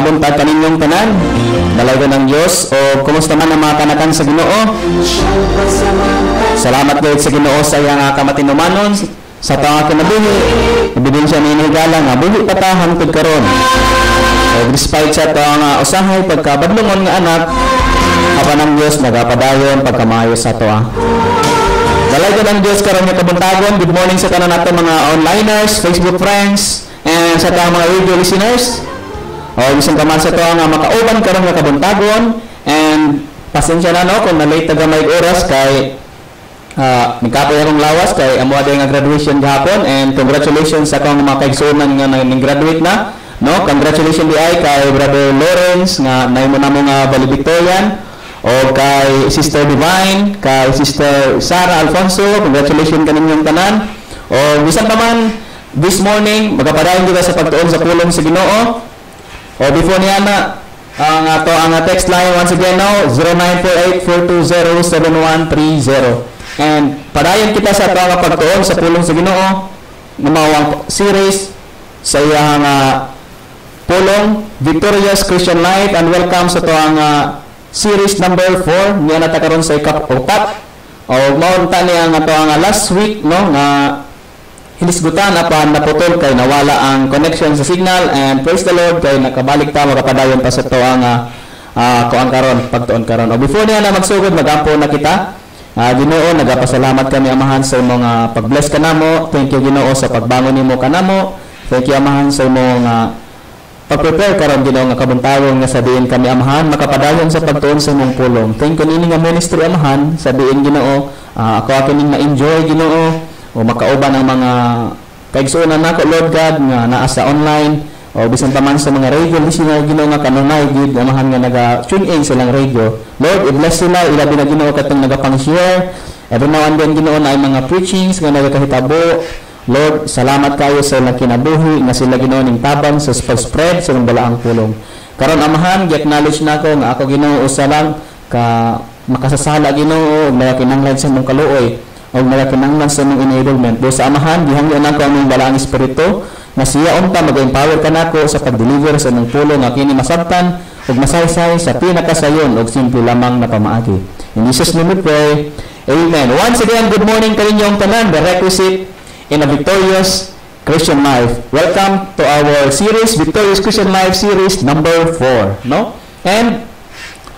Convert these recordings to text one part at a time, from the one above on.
buntag kaninyong tanan. Dalaga ng Diyos o kumusta man ang mga kanakan sa Ginoo. Salamat gayud sa Ginoo sa iyang kamatinumanon sa tawag kinabuhi. Ebidensya ni higala nga buhi pa ta hangtod karon. Despite sa tawag usahay pagkabadlongon nga anak, apan ang Diyos nagapadayon pagkamayo sa toa. Dalaga ng Diyos karon nga kabuntagon. Good morning sa tanan nato mga onliners, Facebook friends, and sa mga radio listeners. O isang kaman sa toa nga makauban karon nga kabuntagon, and pasensya na no kung na-late tagamay oras kay nagkapoy akong lawas kay amo aday nga graduation gahapon, and congratulations sa akong mga kaigsuonan nga nag-graduate na, no? Congratulations di ay kay Brother Lawrence nga naimo na mo nga valedictorian, o kay Sister Divine, kay Sister Sarah Alfonso. Congratulations kaninyong tanan. O bisan pa man this morning magapadayon kita sa pagtuon sa pulong sa Ginoo. O before niya na ang text line once again now 0948-420-7130. And padayon kita sa mga pagtuon sa pulong sa Ginoo na mawang series sa iyang pulong Victorious Christian Life, and welcome sa toang series number 4 niya natakaron sa ikap-upat. O maunta niya nga toang last week no nga hinisgutan apan naputol kay nawala ang connection sa signal, and praise the Lord kay nakabalik ta makapadayon pa sa toang kuan karon pagtuon karon. O before niya na magsugod magampo na kita. Ginoo, nagapasalamat kami amahan sa mga pag-bless kanamo. Thank you Ginoo sa pagbangon nimo kanamo. Thank you amahan sa imong pag-prepare karon Ginoo nga kabuntawon nga sabihin kami amahan makapadayon sa pagtuon sa imong pulong. Thank you nini nga ministry amahan sabihin Ginoo, ako kining ma-enjoy Ginoo o makauban ang mga kaigsuonan nako Lord God nga naa sa online o bisan pa man sa mga radio listener Ginoo nga kanunay gid amahan nga naga-tune in silang radio. Lord, i-bless sila ilabi na Ginoo katong nagapang-share every now and then Ginoo na ay mga preachings nga nagakahitabo. Lord, salamat kayo sa ilang kinabuhi nga sila Ginoo ning tabang sa spread sa balaang pulong. Karon amahan gi-acknowledge nako nga ako Ginoo usa lang ka makasasala Ginoo may kinahanglan sa imong kaluoy o may kinahanglan sa imong enablement. Do sa amahan gihangyo nako ang imong balaang espiritu na siya unta mag-empower kanako sa pag-deliver sa imong pulong nga kini masabtan ug masaysay sa pinakasayon ug simple lamang na pamaagi. In Jesus' name we pray. Amen. Once again, good morning kaninyong tanan. The requisite in a victorious Christian life. Welcome to our series, Victorious Christian Life series number 4, no? And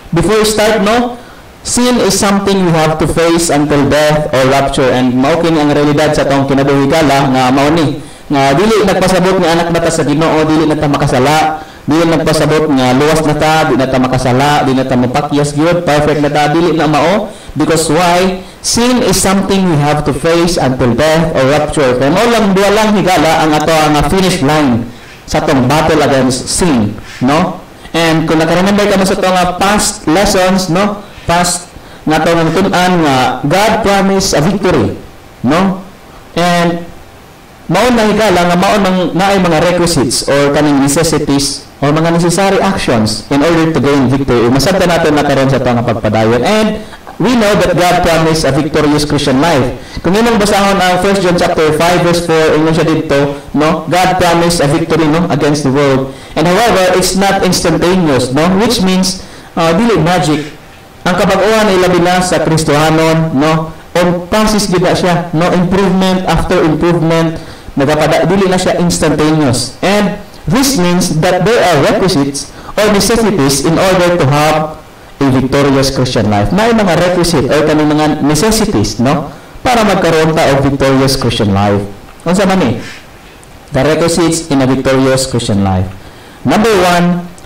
before we start, no, sin is something we have to face until death or rapture. And mao kini ang realidad sa tong kinabuhi gala nga mao ni nga dili nagpasabot nga anak bata sa Ginoo, dili na ta makasala, dili nagpasabot nga luwas na ta, di na ta makasala, di na ta mapakyas gyud, perfect na ta, dili na mao. Because why? Sin is something we have to face until death or rapture. Kaya mo lang duwa lang higala ang ato ang finish line sa tong battle against sin, no? And kung naka-remember ka mo sa tong past lessons, no? Past nga tong tun-an nga God promised a victory, no? And mao na higala nga mao nang naay mga requisites or kaning necessities or mga necessary actions in order to gain victory. Masabtan natin na karon sa tong pagpadayon. And we know that God promised a victorious Christian life. Kung imong basahon ang 1 John chapter 5 verse 4 ingon siya dito, no? God promised a victory, no, against the world. And however, it's not instantaneous, no? Which means dili magic. Ang kabag-ohan ay labi na sa Kristohanon, no? On process gid na siya, no? Improvement after improvement, dili na siya instantaneous. And this means that there are requisites or necessities in order to have a victorious Christian life. May mga requisite o kanang mga necessities, no, para magkaroon ta og victorious Christian life. Unsa man ni? The requisites in a victorious Christian life. Number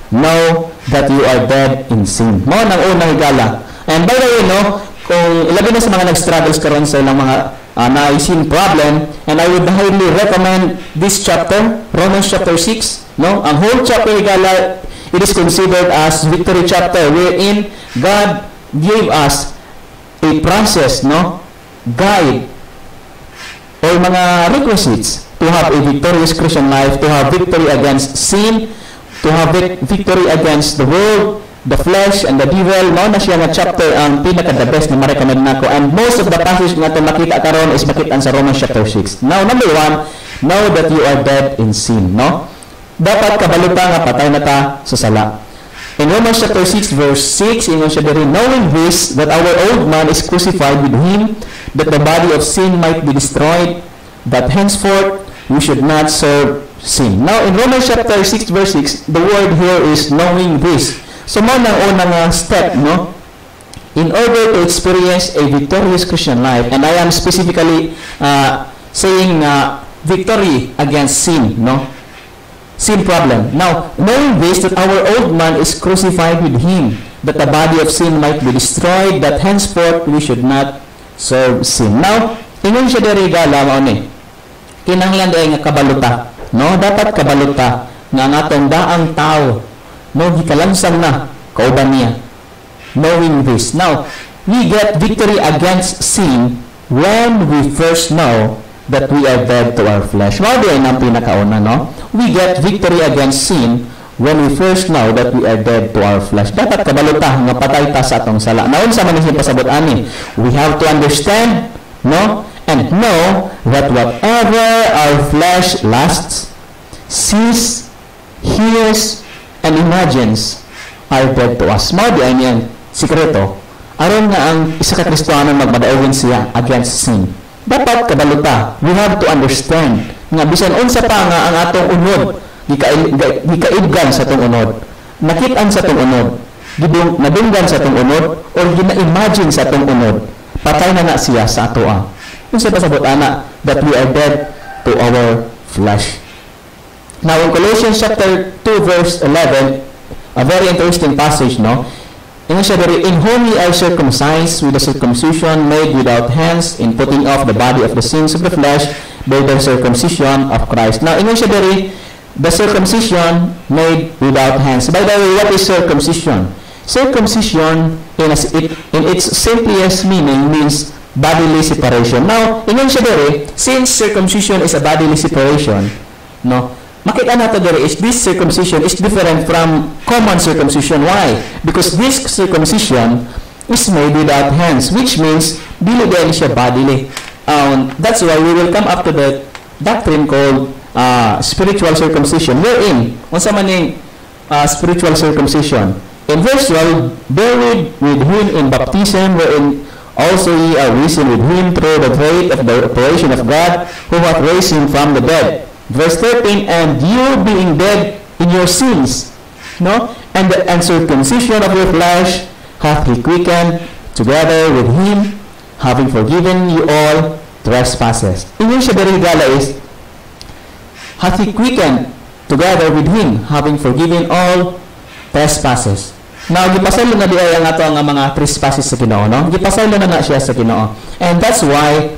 1, know that you are dead in sin. Mao nang unang higala. And by the way, no, kung ilabi na sa mga nag-struggles karon sa ilang mga na-sin problem, and I would highly recommend this chapter, Romans chapter 6, no? Ang whole chapter higala, it is considered as victory chapter wherein God gave us a process, no, guide or mga requisites to have a victorious Christian life, to have victory against sin, to have victory against the world, the flesh, and the devil. Mao na siya nga chapter ang pinaka-the best na ma-recommend nako. And most of the passage nga ito makita karon is makitaan sa Romans chapter 6. Now, number 1, know that you are dead in sin, no? dapat kabaluta nga patay na ta sa sala. In Romans chapter 6 verse 6, ingon siya diri, knowing this, that our old man is crucified with him, that the body of sin might be destroyed, that henceforth we should not serve sin. Now, in Romans chapter 6 verse 6, the word here is knowing this. So, mo nang unang step, no? In order to experience a victorious Christian life, and I am specifically saying victory against sin, no? Sin problem. Now, knowing this, that our old man is crucified with him, that the body of sin might be destroyed, that henceforth we should not serve sin. Now, ingon siya diri gala mao ni. Kinahanglan day nga kabaluta, no? Dapat kabaluta nga ang atong daang tao, no, gikalansang na kauban niya. Knowing this. Now, we get victory against sin when we first know that we are dead to our flesh. Mao di ay nang pinakauna, no? We get victory against sin when we first know that we are dead to our flesh. Dapat kabaluta nga patay ta sa atong sala. Naon sa man isip pasabot ani? We have to understand, no? And know that whatever our flesh lusts, sees, hears, and imagines are dead to us. Mao di ay niyan sikreto. Aron nga ang isa ka Kristiyano magmadayon siya against sin. Dapat kabaluta. We have to understand nga bisan unsa pa nga ang atong unod gikaibgan sa atong unod, nakit-an sa atong unod, nadunggan sa atong unod, or gina-imagine sa atong unod, patay na siya sa atoa. Unsa pa sabot ana that we are dead to our flesh. Now in Colossians chapter 2 verse 11, a very interesting passage, no? In whom ye are circumcised with a circumcision made without hands, in putting off the body of the sins of the flesh by the circumcision of Christ. Now, in the circumcision made without hands. By the way, what is circumcision? Circumcision, in its simplest meaning, means bodily separation. Now, since circumcision is a bodily separation, no, makita nato dere is this circumcision is different from common circumcision. Why? Because this circumcision is made without hands, which means dili din siya bodily. That's why we will come up to the doctrine called spiritual circumcision. Wherein, unsa man ning spiritual circumcision? In verse 12, buried with him in baptism, wherein also ye are risen with him through the faith of the operation of God, who hath raised him from the dead. Verse 13, and you being dead in your sins, no? And the uncircumcision of your flesh hath he quickened together with him, having forgiven you all trespasses. Ingon siya diri gala is, hath he quickened together with him, having forgiven all trespasses. Now, gipasaylo na di ay ang ato ang mga trespasses sa Ginoo, no? Gipasaylo na siya sa Ginoo. And that's why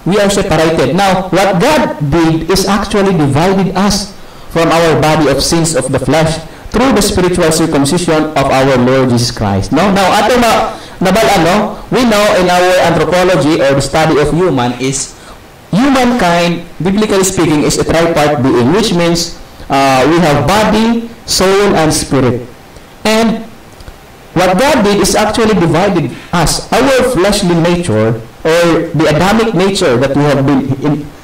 we are separated. Now, what God did is actually divided us from our body of sins of the flesh through the spiritual circumcision of our Lord Jesus Christ. No? Now, ato nabalaan, we know in our anthropology or the study of humankind, biblically speaking, is a tripart being, which means we have body, soul, and spirit. And what God did is actually divided us. Our fleshly nature, or the Adamic nature that we have been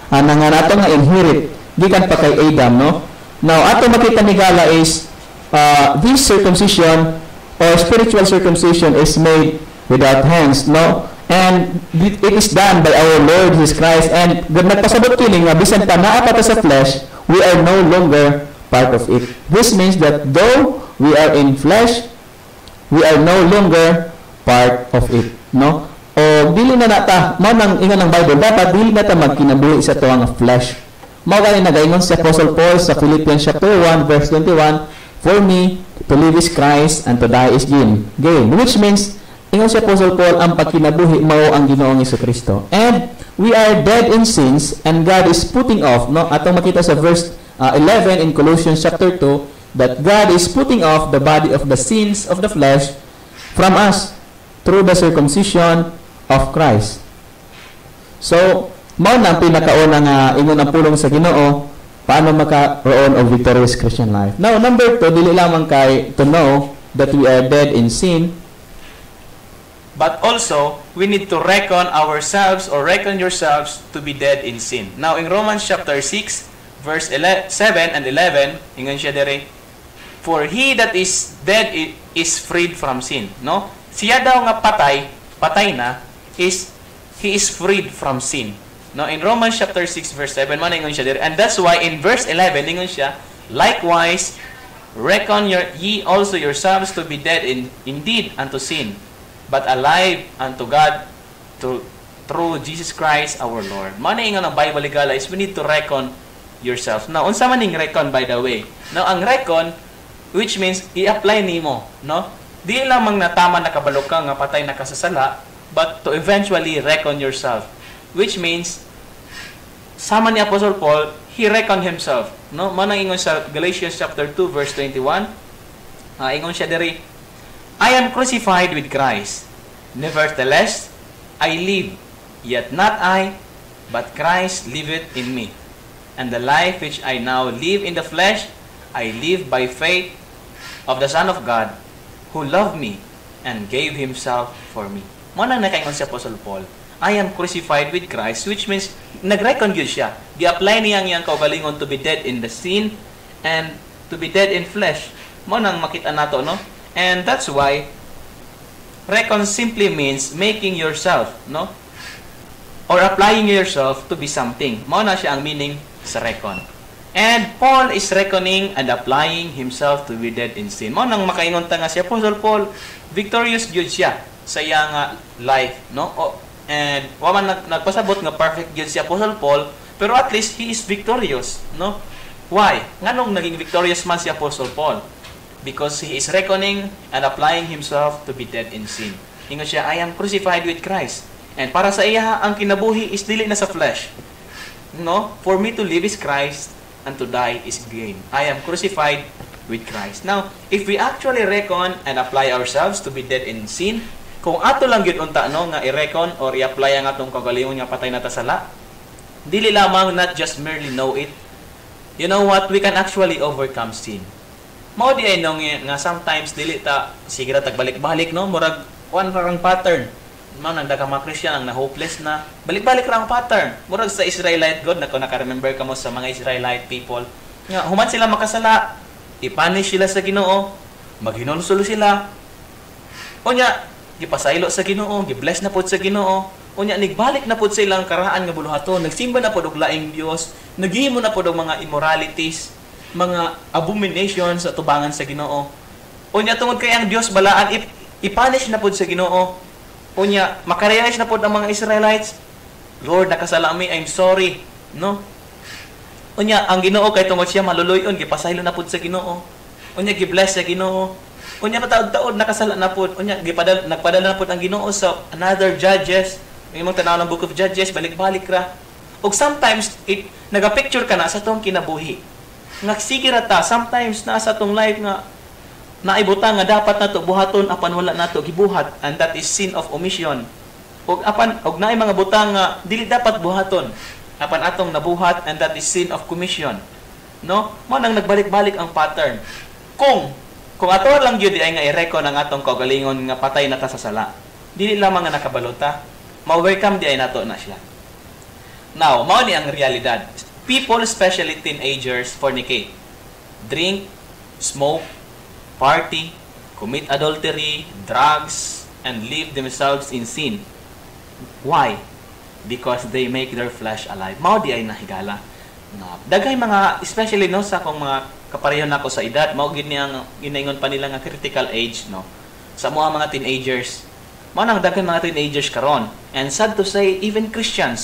nangangato nga inherit gikan pa kay Adam, no? Now, ato makita ni gala is this circumcision or spiritual circumcision is made without hands, no? And it is done by our Lord Jesus Christ. And nagpasabot kini nga bisan pa naa pa sa flesh, we are no longer part of it. This means that though we are in flesh, we are no longer part of it, no? O dili na nata, mao nang ingon ng Bible, dapat dili na ta magkinabuhi sa tuwa nga flesh. Mao gani nagaingon si Apostle Paul sa Philippians chapter 1 verse 21, for me to live is Christ and to die is gain. Which means ingon si Apostle Paul, ang pagkinabuhi mao ang Ginoong Jesucristo. And we are dead in sins, and God is putting off, no? Atong makita sa verse 11 in Colossians chapter 2, that God is putting off the body of the sins of the flesh from us through the circumcision of Christ. So, mao na ang pinakauna nga ingon ang pulong sa Ginoo paano makaroon of victorious Christian life. Now, number 2, dili lamang kay to know that we are dead in sin, but also we need to reckon ourselves or reckon yourselves to be dead in sin. Now, in Romans chapter 6, verse 7 and 11, ingon siya dire, for he that is dead is freed from sin. No? Siya daw nga patay na, he is freed from sin. No? In Romans chapter 6 verse 7, man ingon siya dire. And that's why in verse 11, ingon siya, likewise, reckon ye also yourselves to be dead indeed unto sin, but alive unto God through Jesus Christ our Lord. Man ingon ang Bible legal is we need to reckon yourself. Now, unsa man ning reckon by the way? Now, ang reckon, which means i-apply nimo, no? Di lamang natama nakabalo ka nga patay na kasasala, but to eventually reckon yourself, which means sama ni Apostle Paul, he reckoned himself, no? Manang ingon sa Galatians chapter 2 verse 21, ingon siya diri, I am crucified with Christ, nevertheless I live, yet not I, but Christ liveth in me. And the life which I now live in the flesh, I live by faith of the Son of God, who loved me and gave Himself for me. Manang nakaingon si Apostle Paul, I am crucified with Christ, which means nag-reckon yun siya. Gi-apply niyang yang kaugalingon to be dead in the sin and to be dead in flesh. Manang makita nato, no? And that's why reckon simply means making yourself, no? Or applying yourself to be something. Mao na siya ang meaning sa reckon. And Paul is reckoning and applying himself to be dead in sin. Mao nang makaingon ta nga si Apostle Paul, victorious jud siya sa iyang life, no? And wa man nagpasabot nga perfect jud si Apostle Paul, pero at least he is victorious, no? Why? Nganong naging victorious man si Apostle Paul? Because he is reckoning and applying himself to be dead in sin. Ingon siya, I am crucified with Christ. And para sa iya, ang kinabuhi is dili na sa flesh. No? For me to live is Christ, and to die is gain. I am crucified with Christ. Now, if we actually reckon and apply ourselves to be dead in sin, kung ato lang yun unta, no, nga i-reckon or i-apply ang atong kagalingon nga patay na tasala, dili lamang not just merely know it. You know what? We can actually overcome sin. Mao di ay nung nga sometimes dili ta sige ra tagbalik-balik, no, murag one parang pattern. Mao nang daghang mga Christian ang na-hopeless na balik-balik ra ang pattern. Murag sa Israelite God, nako naka-remember ka mo sa mga Israelite people. Nga human sila makasala, i-punish sila sa Ginoo, maghinulsol sila. Unya gipasaylo sa Ginoo, gi-bless na pud sa Ginoo. Unya nigbalik na pud sa ilang karaan nga buluhaton, nagsimba na pud og laing Dios, naghimo na pud og mga immoralities, mga abominations sa tubangan sa Ginoo. Unya tungod kay ang Dios balaan i-punish na pud sa Ginoo. Unya makarealize na pud ang mga Israelites, Lord, nakasala mi, I'm sorry, no? Unya ang Ginoo kay tungod siya maluluyon, gipasaylo na pud sa Ginoo. Unya gi-bless sa Ginoo. Unya mataod-taod nakasala na pud. Unya nagpadala na pud ang Ginoo sa another Judges. Yung mga tanaw ng Book of Judges, balik-balik ra. Og sometimes naga-picture ka na sa tong kinabuhi. Sige ra ta, sometimes na sa tong life nga naibutang nga dapat nato buhaton apan wala nato gibuhat, and that is sin of omission. Og naay mga butang nga dili dapat buhaton apan atong nabuhat, and that is sin of commission. No? Mo nang nagbalik-balik ang pattern. Kung ato lang gyud ay nga i-reckon ang atong kaugalingon nga patay na ta sa sala, dili lamang nga nakabalota, ma-overcome di ay nato na siya. Now, mao ni ang realidad. People, especially teenagers, fornicate, drink, smoke, party, commit adultery, drugs, and live themselves in sin. Why? Because they make their flesh alive. Mao di ay nahigala. Dagay mga, especially no, sa akong mga kapareho nako sa edad, mao gid niyang ginaingon pa nila nga critical age, no, sa mga teenagers. Mao nang daghan mga teenagers karon. And sad to say, even Christian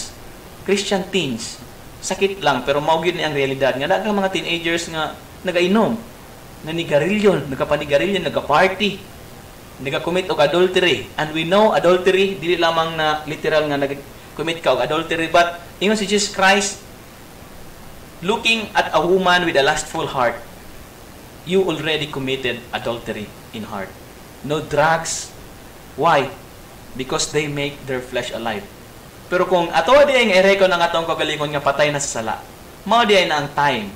teens, sakit lang, pero mao gid ni ang realidad nga daghang mga teenagers nga nagainom, nanigarilyon, nagapanigarilyon, nagaparty, nagacommit og adultery. And we know adultery dili lamang na literal nga nag-commit ka og adultery, but ingon si Jesus Christ, looking at a woman with a lustful heart, you already committed adultery in heart. No drugs. Why? Because they make their flesh alive. Pero kung ato di ay i-reckon ang atong kagalingon nga patay na sa sala, mao di ay na ang time,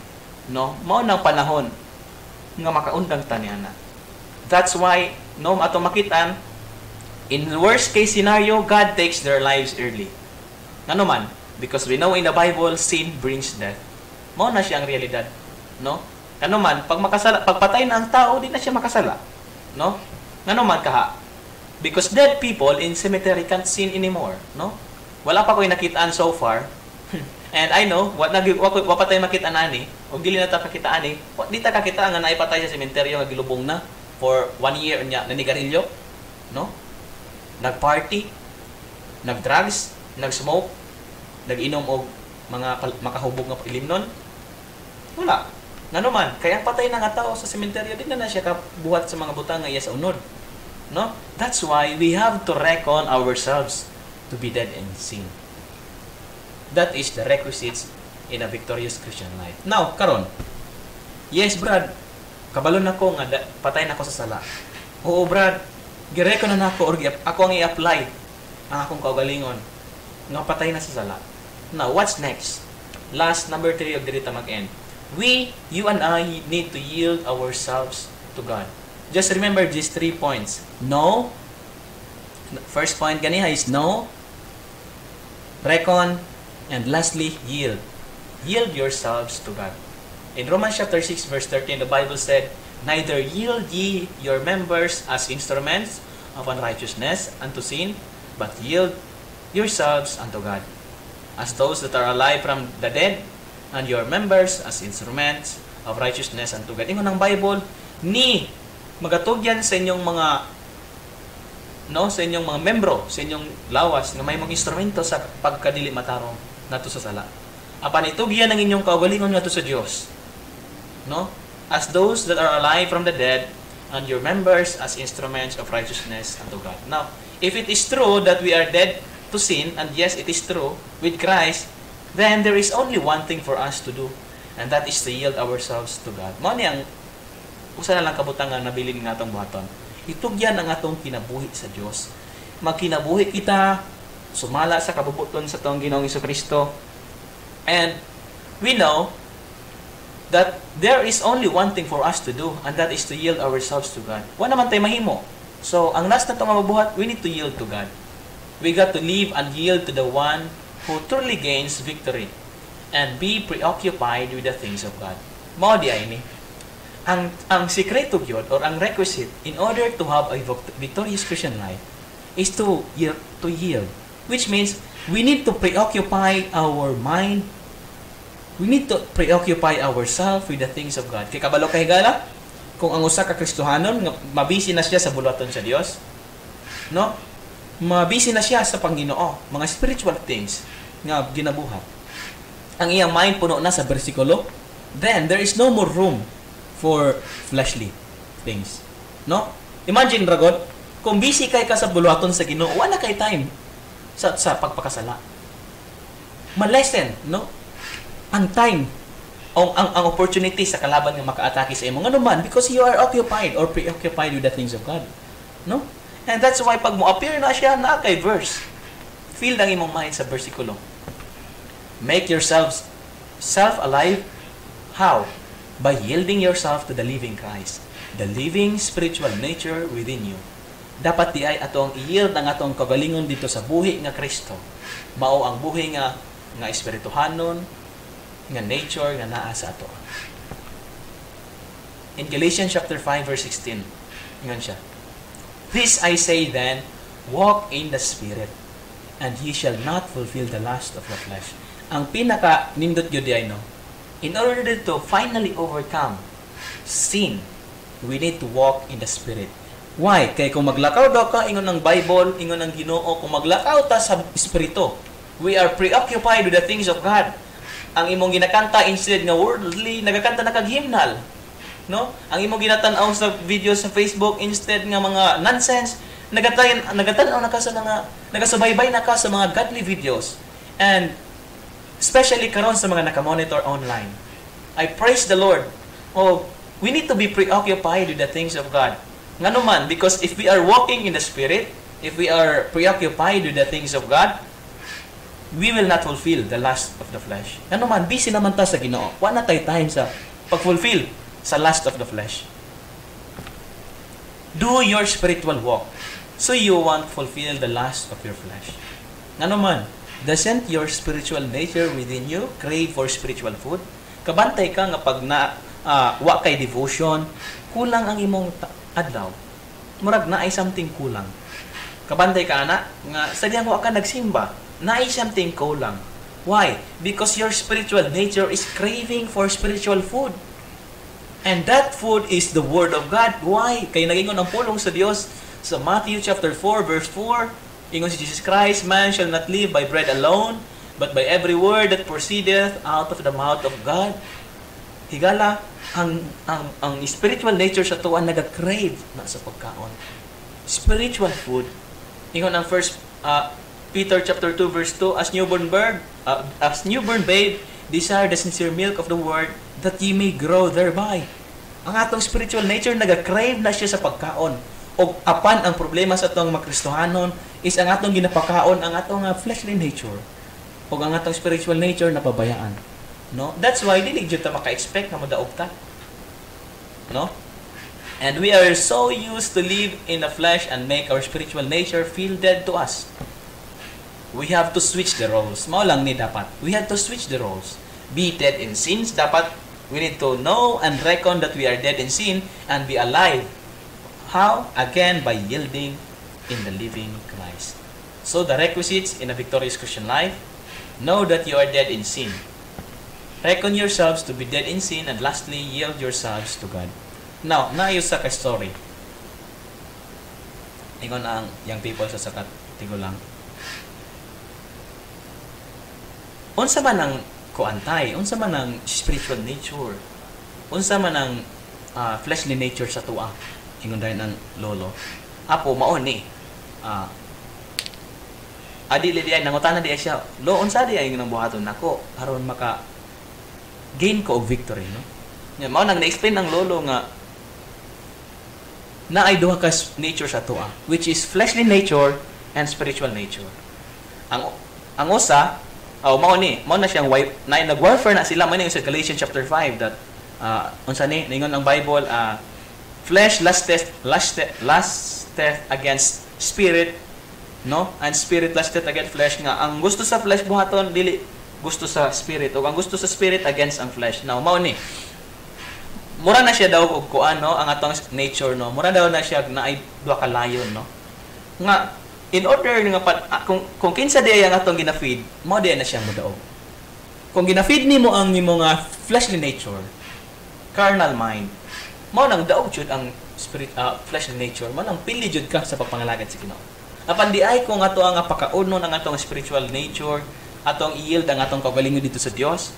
no? Mao nang panahon nga makaundang taniana. That's why, no, atong makitan, in the worst case scenario, God takes their lives early. Ano man? Because we know in the Bible, sin brings death. Mao na siya ang realidad, no? Kano man pag patay na ang tao, di na siya makasala, no? Ngano man kaha? Because dead people in cemetery can't sin anymore, no? Wala pa ko'y nakitaan so far. And I know, wa pa tayo makita ani, o dili na ta kakita ani, di ta kakita nga naipatay sa sementeryo nga gilubong na for 1 year nya nanigarilyo, no? Nagparty, nagdrugs, nagsmoke, naginom og mga makahubog nga ilimnon. Wala. Ngano man, kaya patay na nga tao sa sementeryo, di na siya kabuhat sa mga butang nga iya sa unod. No? That's why we have to reckon ourselves to be dead in sin. That is the requisites in a victorious Christian life. Now, karon. Yes, Brad. Kabalo na ko nga patay na ko sa sala. Oo, Brad. Gireckon na nako or ako ang i-apply ang akong kaugalingon nga patay na sa sala. Now, what's next? Last, number 3 of diri ta mag-end. You and I need to yield ourselves to God. Just remember these 3 points. No. First point ganiha is no. Reckon. And lastly, yield. Yield yourselves to God. In Romans chapter 6 verse 13, the Bible said, "Neither yield ye your members as instruments of unrighteousness unto sin, but yield yourselves unto God, as those that are alive from the dead, and your members as instruments of righteousness unto God." Ingon ang Bible, ni magatugyan sa inyong mga sa inyong mga membro, sa inyong lawas nga may mga instrumento sa pagkadili matarong nato sa sala. Apan itugyan ang inyong kaugalingon nato sa Dios. No? As those that are alive from the dead, and your members as instruments of righteousness unto God. Now, if it is true that we are dead to sin, and yes, it is true with Christ, then there is only one thing for us to do, and that is to yield ourselves to God. Mao ni ang usa na lang kabutangan na nabilin nga atong buhaton. Itugyan ang atong kinabuhi sa Dios. Magkinabuhi kita sumala sa kabubuton sa atong Ginoong Hesukristo. And we know that there is only one thing for us to do, and that is to yield ourselves to God. Wa naman tayo mahimo. So, ang last na itong mabubuhat, we need to yield to God. We got to live and yield to the one who truly gains victory and be preoccupied with the things of God. Mao di ay ni. Ang sikreto gyud or ang requisite in order to have a victorious Christian life is to yield, which means we need to preoccupy our mind. We need to preoccupy ourselves with the things of God. Kay kabalo kay higala, kung ang usa ka Kristohanon mabisi na siya sa bulaton sa Dios, no? Mabisi na siya sa Panginoon, mga spiritual things nga ginabuhat. Ang iyang mind puno na sa bersikulo, then there is no more room for fleshly things. No? Imagine, Ragot, kung busy kay ka sa bulaton sa Ginoo, wala kay time sa pagpakasala. Malesen, no? Ang time o ang opportunity sa kalaban nga maka-atake sa imo ngano man because you are occupied or preoccupied with the things of God. No? And that's why pag mo appear na siya na kay verse, feel lang imong mind sa bersikulo. Make yourselves self-alive. How? By yielding yourself to the living Christ, the living spiritual nature within you. Dapat di ay atong i-yield ang atong kagalingon dito sa buhi nga Kristo. Mao ang buhi nga espirituhanon, nga nature nga naa sa ato. In Galatians chapter 5 verse 16, ngon siya. This I say then, walk in the Spirit, and ye shall not fulfill the lust of the flesh. Ang pinaka nindot gyud ay no. In order to finally overcome sin, we need to walk in the Spirit. Why? Kay kung maglakaw daw ka ingon ng Bible, ingon ng Ginoo, kung maglakaw ta sa Espiritu, we are preoccupied with the things of God. Ang imong ginakanta instead nga worldly, nagakanta na kag hymnal. No? Ang imong ginatan-aw sa video sa Facebook instead nga mga nonsense, nagatan-aw na ka sa mga nagasubaybay na ka sa mga godly videos. And especially karon sa mga naka-monitor online. I praise the Lord. Oh, we need to be preoccupied with the things of God. Ngano man, because if we are walking in the Spirit, if we are preoccupied with the things of God, we will not fulfill the lust of the flesh. Ngano man, busy naman ta sa Ginoo. Wa na tay time sa pag-fulfill sa lust of the flesh. Do your spiritual walk so you won't fulfill the lust of your flesh. Ngano man, doesn't your spiritual nature within you crave for spiritual food? Kabantay ka nga pag wa kay devotion, kulang ang imong adlaw. Murag na ay something kulang. Kabantay ka ana nga sadyang wa ka nagsimba, na ay something kulang. Why? Because your spiritual nature is craving for spiritual food. And that food is the Word of God. Why? Kaya nagingon ang pulong sa Dios sa Matthew chapter 4 verse 4. Ingon si Jesus Christ, man shall not live by bread alone, but by every word that proceedeth out of the mouth of God. Higala, ang spiritual nature sa tuwa nag-crave na sa pagkaon. Spiritual food. Ingon ang Peter chapter 2 verse 2, as newborn babe, desire the sincere milk of the word that ye may grow thereby. Ang atong spiritual nature nag-crave na siya sa pagkaon. O apan ang problema sa atong makristohanon is ang atong ginapakaon ang atong fleshly nature. O ang atong spiritual nature napabayaan. No? That's why dili gyud ta maka-expect na madaog ta. No? And we are so used to live in the flesh and make our spiritual nature feel dead to us. We have to switch the roles. Mao lang ni dapat. We have to switch the roles. Be dead in sins. Dapat we need to know and reckon that we are dead in sin and be alive. How? Again, by yielding in the living Christ. So the requisites in a victorious Christian life, know that you are dead in sin. Reckon yourselves to be dead in sin, and lastly, yield yourselves to God. Now, naayos sa ka-story. Ingon ang young people sa sakat tigulang. Unsa man ang kuantay, unsa man ang spiritual nature, unsa man ang fleshly nature sa tuwa, ingon dahil ng lolo. Apo, mao ni. Adi li diay nangutana diay siya, lo unsa diay ang buhaton nako aron maka gain ko og victory, no? Nya mao nang na-explain ng lolo nga na ay duha ka nature sa tuwa, which is fleshly nature and spiritual nature. Ang usa mao na siyang nag-warfare na sila man sa Galatians chapter 5 that unsa ni ningon ang Bible flesh lusteth against spirit, no? And spirit lusteth against flesh nga ang gusto sa flesh buhaton dili gusto sa spirit o ang gusto sa spirit against ang flesh. Now mao ni mura na siya daw og kuan, no? Ang atong nature, no? Mura daw na siya na ay duha ka layon, no? Nga in order nga kung kinsa di ang atong gina-feed, mao di na siya modaog. Kung gina-feed nimo ang imong fleshly nature, carnal mind, mao nang daog jud ang spirit fleshly nature, mao nang pili jud ka sa pagpangalagad sa Ginoo. Apan di ay kung ato ang pagkaunon ang atong spiritual nature, atong i-yield ang atong kaugalingon dito sa Dios,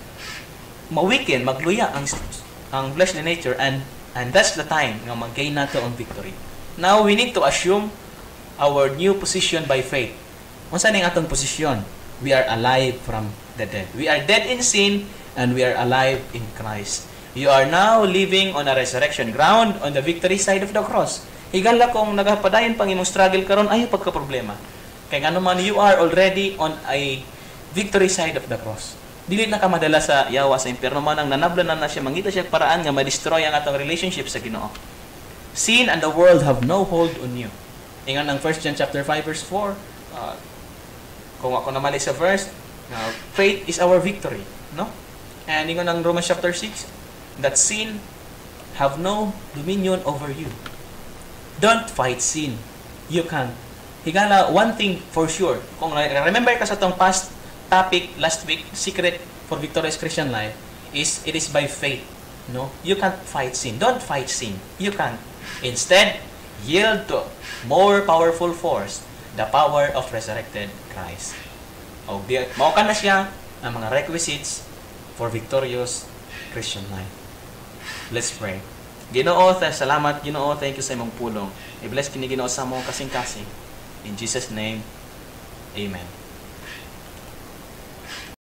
mawiken magluya ang fleshly nature, and that's the time nga mag-gain nato ang victory. Now we need to assume our new position by faith. Unsa ning atong posisyon? We are alive from the dead. We are dead in sin and we are alive in Christ. You are now living on a resurrection ground on the victory side of the cross. Higala kung nagapadayon pang imong struggle karon ayo pagka problema. Kay ngano man you are already on a victory side of the cross. Dili na ka madala sa yawa sa impierno man ang nanablan na siya mangita siya paraan nga ma-destroy ang atong relationship sa Ginoo. Sin and the world have no hold on you. Ingon ang 1 John chapter 5 verse 4, kung ako namali sa verse, faith is our victory, no? And ingon ang Romans chapter 6, that sin have no dominion over you. Don't fight sin. You can't. Higala, one thing for sure, kung remember ka sa tong past topic last week, secret for victorious Christian life, is it is by faith, no? You can't fight sin. Don't fight sin. You can't. Instead, yield to more powerful force, the power of resurrected Christ. O mao kana siya ang mga requisites for victorious Christian life. Let's pray. Ginoo, salamat Ginoo, thank you sa imong pulong. I-bless kini Ginoo sa among kasing-kasing. In Jesus' name, amen.